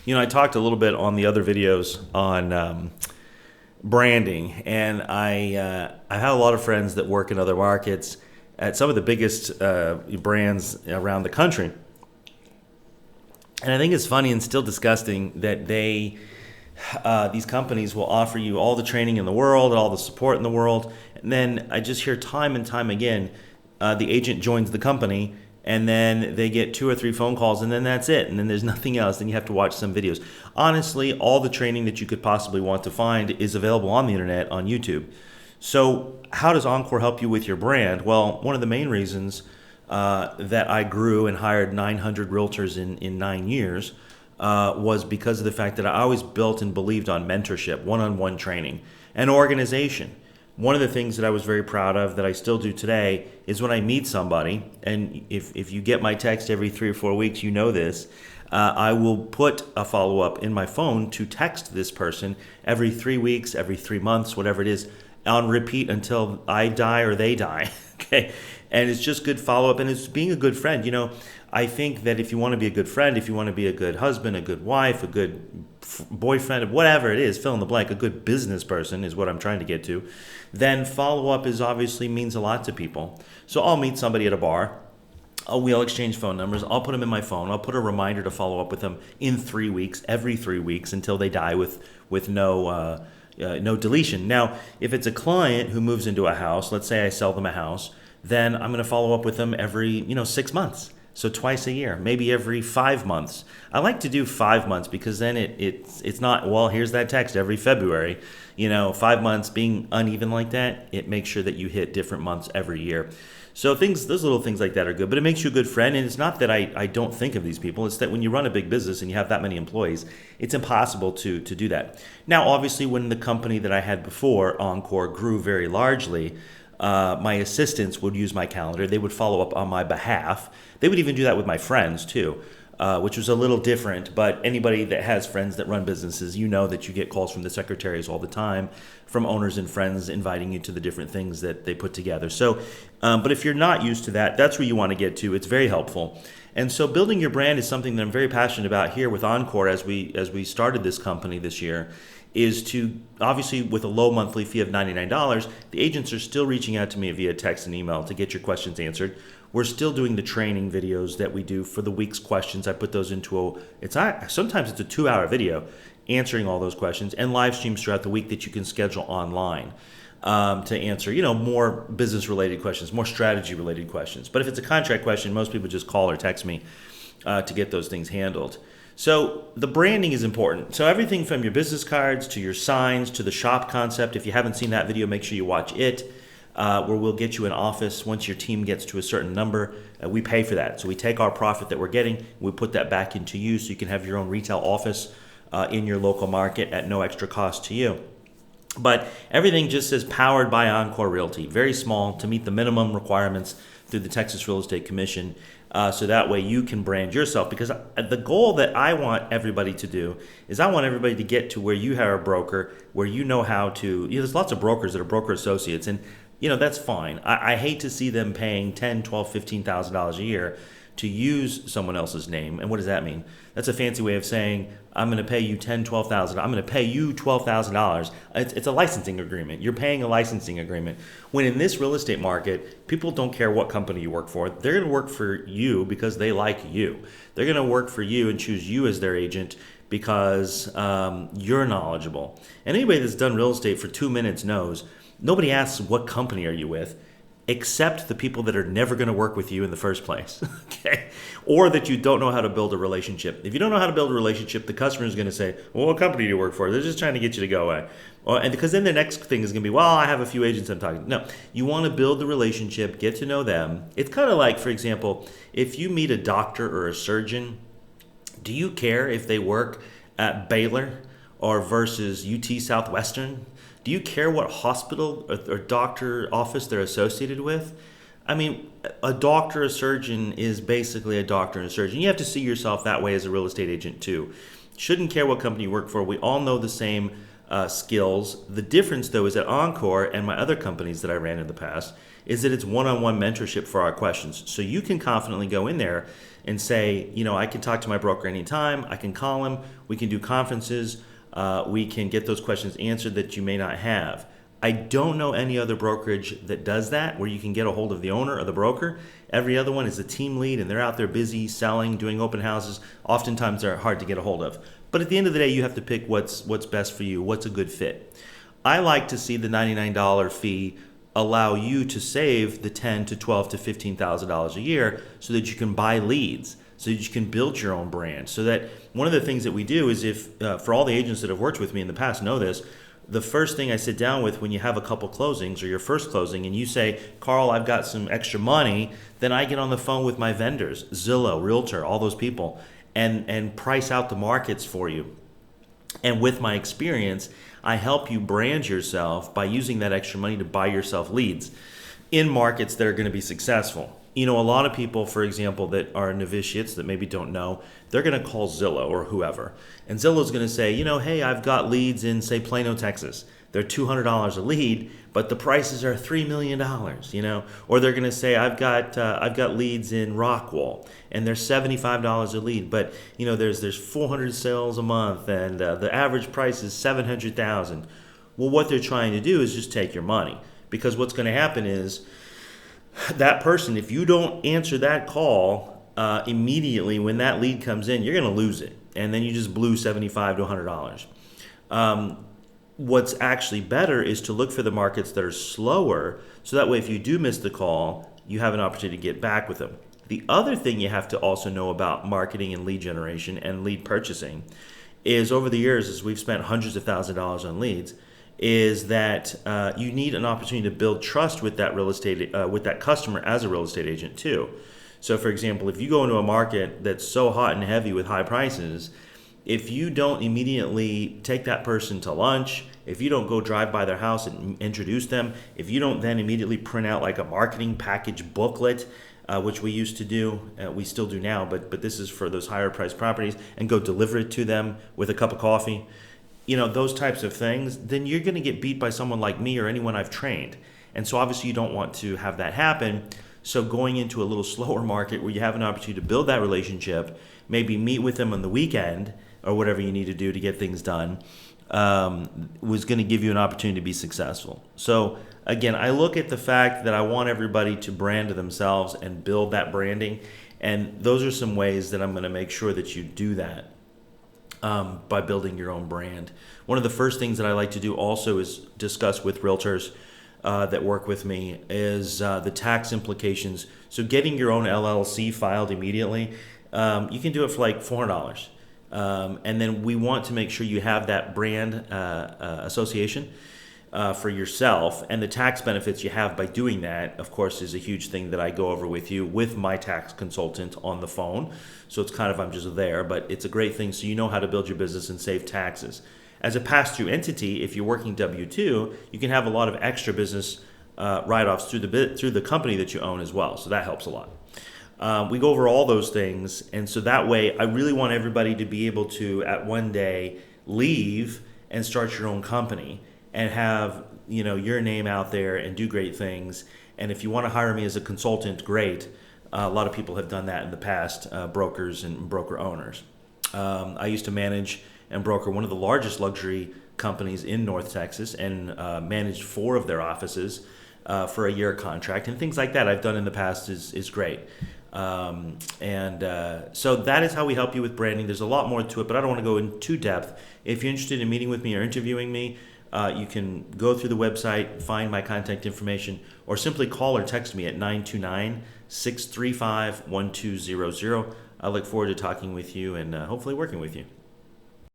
I talked a little bit on the other videos on branding, and I have a lot of friends that work in other markets at some of the biggest brands around the country. And I think it's funny and still disgusting that these companies will offer you all the training in the world, all the support in the world, and then I just hear time and time again, the agent joins the company, and then they get 2 or 3 phone calls, and then that's it, and then there's nothing else. Then you have to watch some videos. Honestly, all the training that you could possibly want to find is available on the internet on YouTube. So how does Encore help you with your brand? Well, one of the main reasons that I grew and hired 900 realtors in 9 years was because of the fact that I always built and believed on mentorship, one-on-one training, and organization. One of the things that I was very proud of that I still do today is when I meet somebody, and if you get my text every 3 or 4 weeks, you know this, I will put a follow-up in my phone to text this person every 3 weeks, every 3 months, whatever it is, on repeat until I die or they die. Okay, and it's just good follow-up, and it's being a good friend. I think that if you want to be a good friend, if you want to be a good husband, a good wife, a good boyfriend, whatever it is, fill in the blank, a good business person is what I'm trying to get to, then follow-up is obviously means a lot to people. So I'll meet somebody at a bar. We'll exchange phone numbers. I'll put them in my phone. I'll put a reminder to follow up with them in 3 weeks, every 3 weeks, until they die with no deletion. Now, if it's a client who moves into a house, let's say I sell them a house, then I'm going to follow up with them every 6 months. So twice a year, maybe every 5 months. I like to do 5 months because then it's not, well, here's that text every February. 5 months being uneven like that, it makes sure that you hit different months every year. So those little things like that are good, but it makes you a good friend. And it's not that I don't think of these people. It's that when you run a big business and you have that many employees, it's impossible to do that. Now, obviously, when the company that I had before, Encore, grew very largely, my assistants would use my calendar. They would follow up on my behalf. They would even do that with my friends too, which was a little different. But anybody that has friends that run businesses, you know that you get calls from the secretaries all the time, from owners and friends inviting you to the different things that they put together. So, but if you're not used to that, that's where you want to get to. It's very helpful. And so building your brand is something that I'm very passionate about here with Encore as we started this company this year, is to, obviously with a low monthly fee of $99, the agents are still reaching out to me via text and email to get your questions answered. We're still doing the training videos that we do for the week's questions. I put those into sometimes it's a 2-hour video answering all those questions, and live streams throughout the week that you can schedule online to answer, more business-related questions, more strategy-related questions. But if it's a contract question, most people just call or text me to get those things handled. So the branding is important. So everything from your business cards to your signs to the shop concept. If you haven't seen that video, make sure you watch it, where we'll get you an office once your team gets to a certain number. We pay for that. So we take our profit that we're getting, we put that back into you so you can have your own retail office in your local market at no extra cost to you. But everything just says powered by Encore Realty. Very small to meet the minimum requirements through the Texas Real Estate Commission. So that way you can brand yourself. Because the goal that I want everybody to do is I want everybody to get to where you have a broker, where you know how to, there's lots of brokers that are broker associates, and that's fine. I hate to see them paying $10,000, $12,000, $15,000 a year to use someone else's name. And what does that mean? That's a fancy way of saying, I'm going to pay you $10,000, $12,000. I'm going to pay you $12,000. It's a licensing agreement. You're paying a licensing agreement. When in this real estate market, people don't care what company you work for. They're going to work for you because they like you. They're going to work for you and choose you as their agent because you're knowledgeable. And anybody that's done real estate for 2 minutes knows nobody asks what company are you with, except the people that are never going to work with you in the first place, okay? Or that you don't know how to build a relationship. If you don't know how to build a relationship, the customer is going to say, well, what company do you work for? They're just trying to get you to go away. And because then the next thing is going to be, well, I have a few agents I'm talking to. No, you want to build the relationship, get to know them. It's kind of like, for example, if you meet a doctor or a surgeon, do you care if they work at Baylor or versus UT Southwestern? Do you care what hospital or doctor office they're associated with? I mean, a doctor, a surgeon is basically a doctor and a surgeon. You have to see yourself that way as a real estate agent too. Shouldn't care what company you work for. We all know the same skills. The difference, though, is that Encore and my other companies that I ran in the past is that it's one-on-one mentorship for our questions. So you can confidently go in there and say, I can talk to my broker anytime. I can call him. We can do conferences. We can get those questions answered that you may not have. I don't know any other brokerage that does that, where you can get a hold of the owner or the broker. Every other one is a team lead, and they're out there busy selling, doing open houses. Oftentimes they're hard to get a hold of. But at the end of the day, you have to pick what's best for you, what's a good fit. I like to see the $99 fee allow you to save the $10 to $12 to $15,000 a year so that you can buy leads, so that you can build your own brand. So that one of the things that we do is, if for all the agents that have worked with me in the past know this, the first thing I sit down with when you have a couple closings or your first closing and you say, Carl, I've got some extra money, then I get on the phone with my vendors, Zillow, Realtor, all those people, and price out the markets for you. And with my experience, I help you brand yourself by using that extra money to buy yourself leads in markets that are going to be successful. A lot of people, for example, that are novitiates that maybe don't know, they're going to call Zillow or whoever. And Zillow's going to say, hey, I've got leads in, say, Plano, Texas. They're $200 a lead, but the prices are $3 million, Or they're going to say, I've got leads in Rockwall, and they're $75 a lead, but, there's 400 sales a month, and the average price is $700,000. Well, what they're trying to do is just take your money, because what's going to happen is that person, if you don't answer that call immediately when that lead comes in, you're going to lose it, and then you just blew $75 to $100. What's actually better is to look for the markets that are slower, so that way if you do miss the call, you have an opportunity to get back with them. The other thing you have to also know about marketing and lead generation and lead purchasing is, over the years, as we've spent hundreds of thousands of dollars on leads, is that you need an opportunity to build trust with that with that customer as a real estate agent too. So, for example, if you go into a market that's so hot and heavy with high prices, if you don't immediately take that person to lunch, if you don't go drive by their house and introduce them, if you don't then immediately print out like a marketing package booklet, which we used to do, we still do now, but this is for those higher priced properties, and go deliver it to them with a cup of coffee, those types of things, then you're going to get beat by someone like me or anyone I've trained. And so obviously you don't want to have that happen. So going into a little slower market where you have an opportunity to build that relationship, maybe meet with them on the weekend or whatever you need to do to get things done, was going to give you an opportunity to be successful. So again, I look at the fact that I want everybody to brand themselves and build that branding. And those are some ways that I'm going to make sure that you do that. By building your own brand. One of the first things that I like to do also is discuss with realtors that work with me is the tax implications. So getting your own LLC filed immediately, you can do it for like $400. And then we want to make sure you have that brand association for yourself, and the tax benefits you have by doing that, of course, is a huge thing that I go over with you with my tax consultant on the phone. So it's kind of, I'm just there, but it's a great thing so you know how to build your business and save taxes. As a pass-through entity, if you're working W-2, you can have a lot of extra business write-offs through the company that you own as well. So that helps a lot. We go over all those things, and so that way I really want everybody to be able to, at one day, leave and start your own company and have your name out there and do great things. And if you want to hire me as a consultant, great. A lot of people have done that in the past, brokers and broker owners. I used to manage and broker one of the largest luxury companies in North Texas, and managed 4 of their offices for a year contract, and things like that I've done in the past is great. So that is how we help you with branding. There's a lot more to it, but I don't want to go into depth. If you're interested in meeting with me or interviewing me, you can go through the website, find my contact information, or simply call or text me at 929-635-1200. I look forward to talking with you and hopefully working with you.